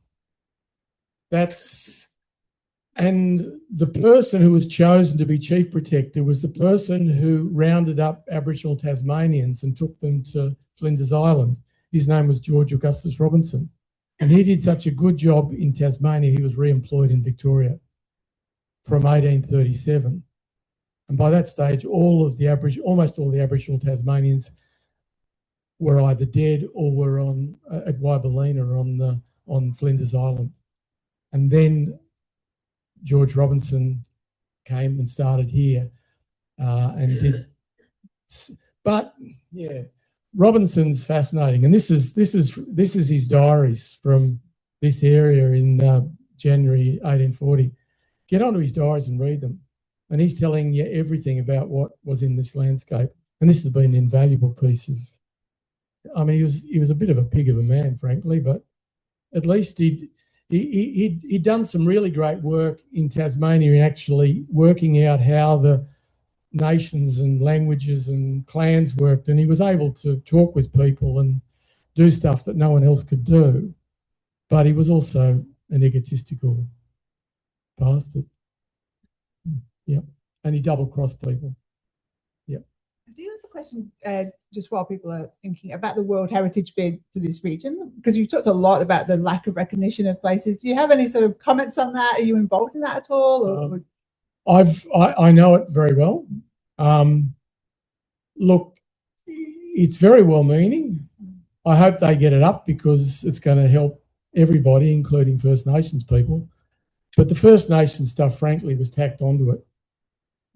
the person who was chosen to be chief protector was the person who rounded up Aboriginal Tasmanians and took them to Flinders Island. His name was George Augustus Robinson. And he did such a good job in Tasmania, he was re-employed in Victoria from 1837. And by that stage, almost all the Aboriginal Tasmanians were either dead or were at Wyballina on Flinders Island. And then George Robinson came and started here and did. But yeah, Robinson's fascinating, and this is his diaries from this area in January 1840. Get onto his diaries and read them, and he's telling you everything about what was in this landscape. And this has been an invaluable piece of. I mean, he was a bit of a pig of a man, frankly, but at least he'd done some really great work in Tasmania in actually working out how the nations and languages and clans worked, and he was able to talk with people and do stuff that no one else could do. But he was also an egotistical bastard. Yeah, and he double-crossed people. Yeah. I do have a question, just while people are thinking about the World Heritage bid for this region, because you talked a lot about the lack of recognition of places. Do you have any sort of comments on that? Are you involved in that at all? I know it very well. Look, it's very well-meaning. I hope they get it up because it's going to help everybody, including First Nations people. But the First Nations stuff, frankly, was tacked onto it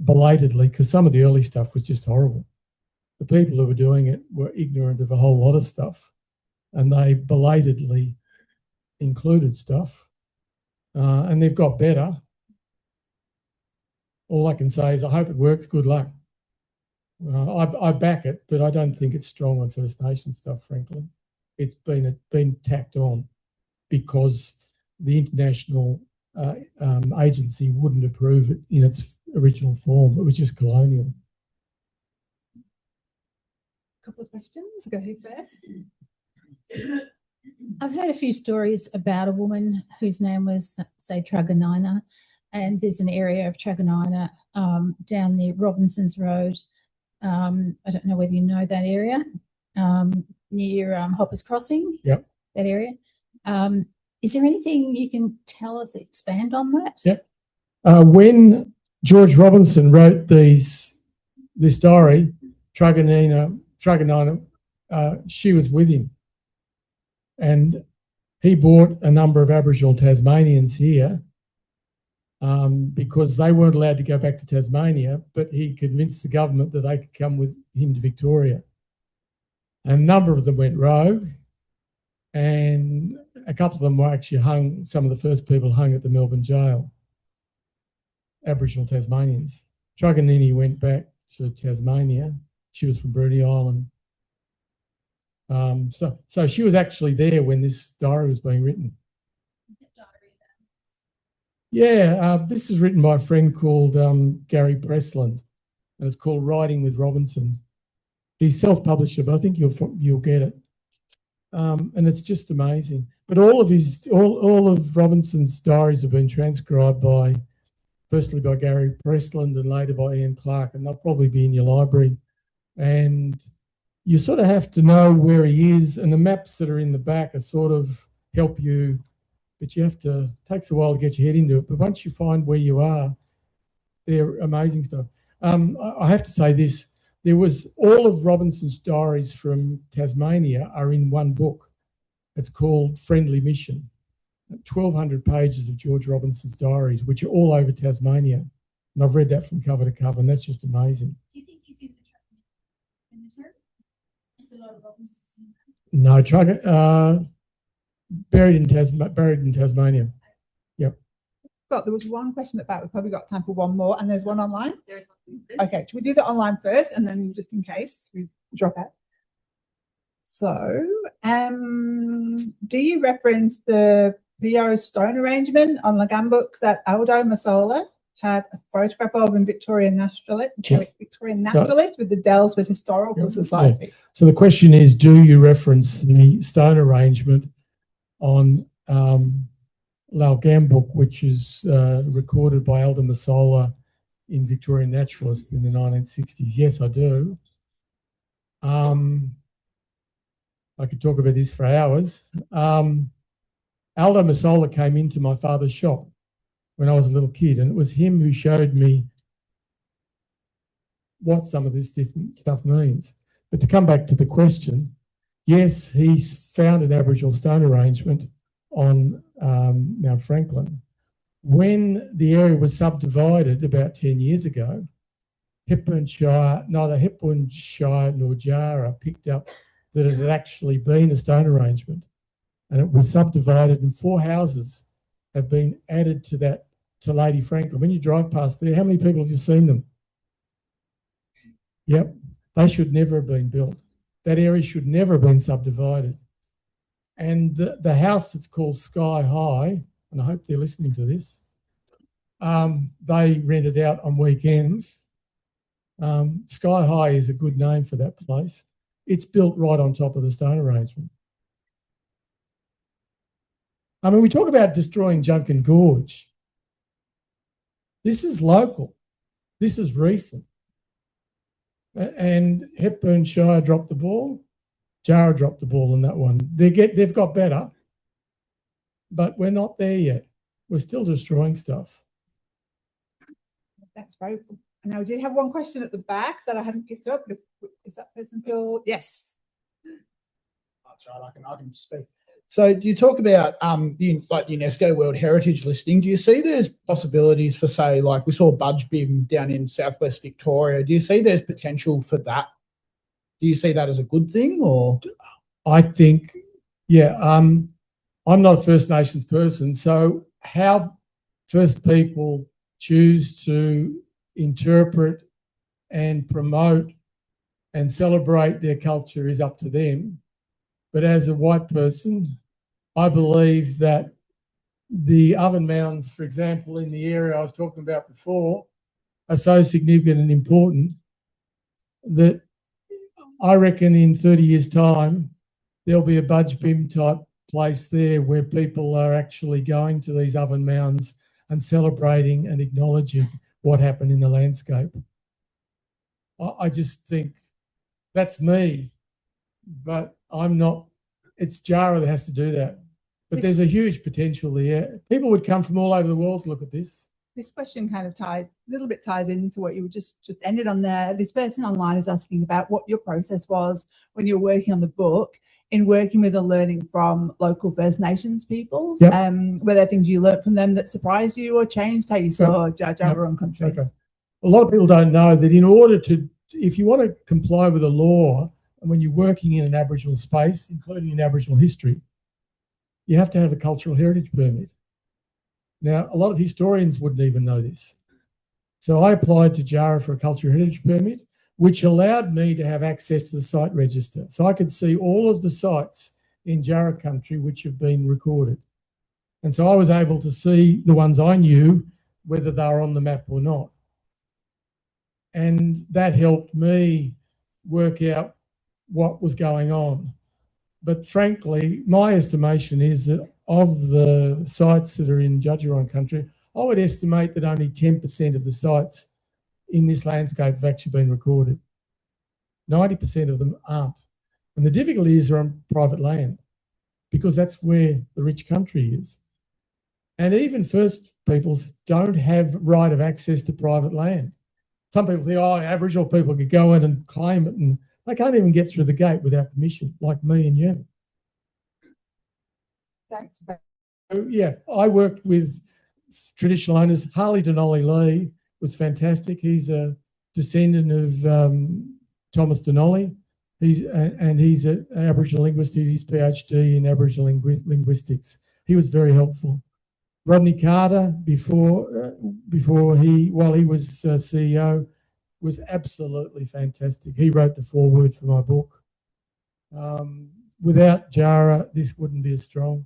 belatedly because some of the early stuff was just horrible. The people who were doing it were ignorant of a whole lot of stuff, and they belatedly included stuff, and they've got better. All I can say is I hope it works. Good luck. I back it, but I don't think it's strong on First Nation stuff, frankly. It's been tacked on because the international agency wouldn't approve it in its original form. It was just colonial. A couple of questions. I'll go here first. I've heard a few stories about a woman whose name was, say, Truganina, and there's an area of Truganina down near Robinson's Road. I don't know whether you know that area, near Hoppers Crossing. Yep. That area. Is there anything you can tell us, expand on that? Yep. When George Robinson wrote this diary, Truganina, she was with him, and he brought a number of Aboriginal Tasmanians here because they weren't allowed to go back to Tasmania, but he convinced the government that they could come with him to Victoria. And a number of them went rogue, and a couple of them were actually hung, some of the first people hung at the Melbourne jail, Aboriginal Tasmanians. Truganini went back to Tasmania. She was from Bruny Island. So she was actually there when this diary was being written. Yeah, this is written by a friend called Gary Pressland, and it's called Writing with Robinson. He's self-published it, but I think you'll get it. And it's just amazing. But all of Robinson's diaries have been transcribed firstly by Gary Pressland and later by Ian Clark, and they'll probably be in your library. And you sort of have to know where he is, and the maps that are in the back are sort of help you, but it takes a while to get your head into it. But once you find where you are, they're amazing stuff. I have to say this, There was all of Robinson's diaries from Tasmania are in one book. It's called Friendly Mission. 1,200 pages of George Robinson's diaries, which are all over Tasmania. And I've read that from cover to cover, and that's just amazing. Do you think he's in the term? There's a lot of Robinsons in No, buried in Tasmania. Yep. There was one question at the back. We've probably got time for one more, and there's one online. There's something. Okay, should we do that online first, and then just in case we drop out? So, do you reference the Theo stone arrangement on the gambuk that Aldo Masola had a photograph of in Victorian Naturalist, with the Dalesford Historical Society? Yeah. So the question is, do you reference the stone arrangement on Gambuk, which is recorded by Aldo Masola in Victorian Naturalist in the 1960s? Yes, I do. I could talk about this for hours. Aldo Masola came into my father's shop when I was a little kid, and it was him who showed me what some of this different stuff means. But to come back to the question, yes, he's found an Aboriginal stone arrangement on Mount Franklin. When the area was subdivided about 10 years ago, neither Hepburn Shire nor Jarrah picked up that it had actually been a stone arrangement, and it was subdivided, and 4 houses have been added to that, to Lady Franklin. When you drive past there, how many people have you seen them? Yep, they should never have been built. That area should never have been subdivided. And the house that's called Sky High, and I hope they're listening to this, they rent it out on weekends. Sky High is a good name for that place. It's built right on top of the stone arrangement. I mean, we talk about destroying Junkin Gorge. This is local. This is recent. And Hepburn Shire dropped the ball. Jarrah dropped the ball in that one. They've got better, but we're not there yet. We're still destroying stuff. That's very cool. Now, we did have one question at the back that I hadn't picked up. Is that person still? Yes. That's right. I can speak. So, do you talk about the UNESCO World Heritage listing? Do you see there's possibilities for, say, like we saw Budge Bim down in southwest Victoria? Do you see there's potential for that? Do you see that as a good thing, or? I think, yeah. I'm not a First Nations person, so how First people choose to interpret and promote and celebrate their culture is up to them. But as a white person, I believe that the oven mounds, for example, in the area I was talking about before, are so significant and important that I reckon in 30 years' time, there'll be a Budge Bim type place there where people are actually going to these oven mounds and celebrating and acknowledging what happened in the landscape. I just think that's me, but I'm not. It's Jarrah that has to do that. But there's a huge potential there. People would come from all over the world to look at this. This question kind of ties into what you just ended on there. This person online is asking about what your process was when you were working on the book, in working with and learning from local First Nations peoples. Yep. Were there things you learned from them that surprised you or changed how you saw Djabwurrung country? Okay. A lot of people don't know that in order to, if you want to comply with a law, and when you're working in an Aboriginal space, including in Aboriginal history, you have to have a cultural heritage permit. Now, a lot of historians wouldn't even know this. So I applied to Jarrah for a cultural heritage permit, which allowed me to have access to the site register. So I could see all of the sites in Jarrah country which have been recorded. And so I was able to see the ones I knew, whether they were on the map or not. And that helped me work out what was going on. But frankly, my estimation is that of the sites that are in Djabwurrung country, I would estimate that only 10% of the sites in this landscape have actually been recorded. 90% of them aren't. And the difficulty is they're on private land because that's where the rich country is. And even First peoples don't have right of access to private land. some people think, oh, Aboriginal people could go in and claim it, and they can't even get through the gate without permission, like me and you. Thanks. So, yeah, I worked with traditional owners. Harley Denolly Lee was fantastic. He's a descendant of Thomas Denolly. He's an Aboriginal linguist. He's PhD in Aboriginal linguistics. He was very helpful. Rodney Carter, while he was CEO, was absolutely fantastic. He wrote the foreword for my book. Without Jara, this wouldn't be as strong.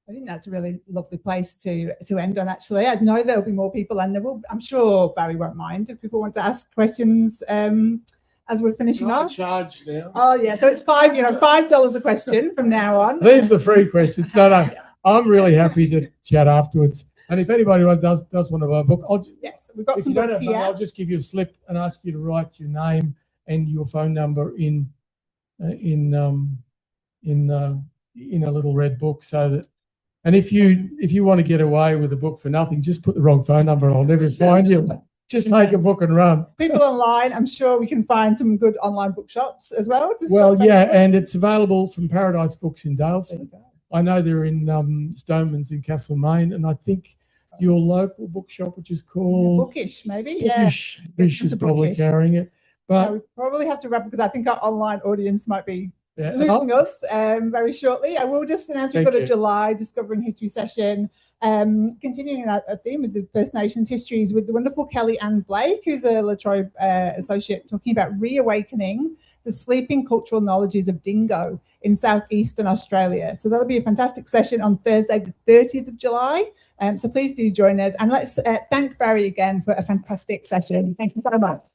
I think that's a really lovely place to end on, actually. I know there'll be more people, and I'm sure Barry won't mind if people want to ask questions as we're finishing off. Charge now. Oh, yeah. So it's $5 a question from now on. These are the free questions. No. I'm really happy to chat afterwards. And if anybody does want to buy a book, yes, we've got some books here. I'll just give you a slip and ask you to write your name and your phone number in a little red book, so that. And if you want to get away with a book for nothing, just put the wrong phone number and I'll never find you. Just take a book and run. People online, I'm sure we can find some good online bookshops as well. And it's available from Paradise Books in Dalesford. I know they're in Stoneman's in Castlemaine, and I think your local bookshop, which is called Bookish, maybe. Bookish is probably carrying it. But we probably have to wrap, because I think our online audience might be losing us very shortly. I will just announce we've got a July Discovering History session, continuing a theme of the First Nations histories with the wonderful Kelly Ann Blake, who's a La Trobe associate, talking about reawakening the sleeping cultural knowledges of dingo in southeastern Australia. So that'll be a fantastic session on Thursday, the 30th of July. So please do join us, and let's thank Barry again for a fantastic session. Thank you so much.